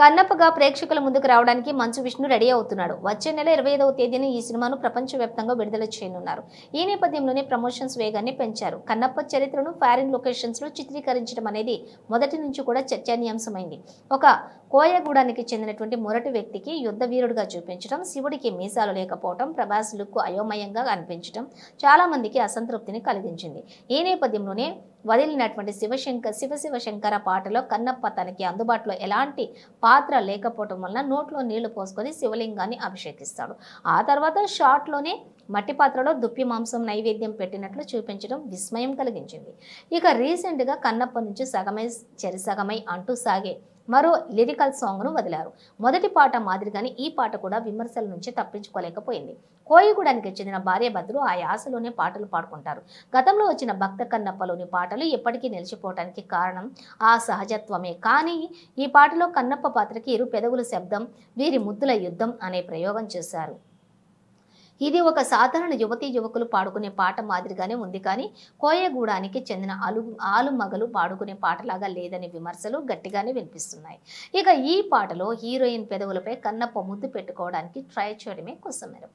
కన్నప్పగా ప్రేక్షకుల ముందుకు రావడానికి మంచు విష్ణు రెడీ అవుతున్నాడు. వచ్చే నెల 25వ తేదీన ఈ సినిమాను ప్రపంచవ్యాప్తంగా విడుదల చేయనున్నారు. ఈ నేపథ్యంలోనే ప్రమోషన్స్ వేగాన్ని పెంచారు. కన్నప్ప చరిత్రను ఫారిన్ లొకేషన్స్ లో చిత్రీకరించడం అనేది మొదటి నుంచి కూడా చర్చనీయాంశమైంది. ఒక కోయగూడానికి చెందినటువంటి మొరటి వ్యక్తికి యుద్ధ వీరుడిగా చూపించడం, శివుడికి మీసాలు లేకపోవడం, ప్రభాస్ లుక్ అయోమయంగా అనిపించడం చాలా మందికి అసంతృప్తిని కలిగించింది. ఈ నేపథ్యంలోనే వదిలినటువంటి శివశంకర పాటలో కన్నప్ప తనకి అందుబాటులో ఎలాంటి పాత్ర లేకపోవటం వల్ల నోట్లో నీళ్లు పోసుకొని శివలింగాన్ని అభిషేకిస్తాడు. ఆ తర్వాత షాట్లోనే మట్టి పాత్రలో దుప్పి మాంసం నైవేద్యం పెట్టినట్లు చూపించడం విస్మయం కలిగించింది. ఇక రీసెంట్గా కన్నప్ప నుంచి సగమై చెరిసగమై అంటూ సాగే మరో లిరికల్ సాంగ్ను వదిలారు. మొదటి పాట మాదిరిగానే ఈ పాట కూడా విమర్శల నుంచి తప్పించుకోలేకపోయింది. కోయిగూడానికి చెందిన భార్యాభర్తలు ఆ యాసలోనే పాటలు పాడుకుంటారు. గతంలో వచ్చిన భక్త కన్నప్పలోని పాటలు ఎప్పటికీ నిలిచిపోవటానికి కారణం ఆ సహజత్వమే. కానీ ఈ పాటలో కన్నప్ప పాత్రకి ఇరు పెదవుల శబ్దం, వీరి ముద్దుల యుద్ధం అనే ప్రయోగం చేశారు. ఇది ఒక సాధారణ యువకులు పాడుకునే పాట మాదిరిగానే ఉంది. కానీ కోయగూడానికి చెందిన ఆలుమగలు పాడుకునే పాటలాగా లేదనే విమర్శలు గట్టిగానే వినిపిస్తున్నాయి. ఇక ఈ పాటలో హీరోయిన్ పెదవులపై కన్నప్ప ముద్దు పెట్టుకోవడానికి ట్రై చేయడమే కుసమెరుపు.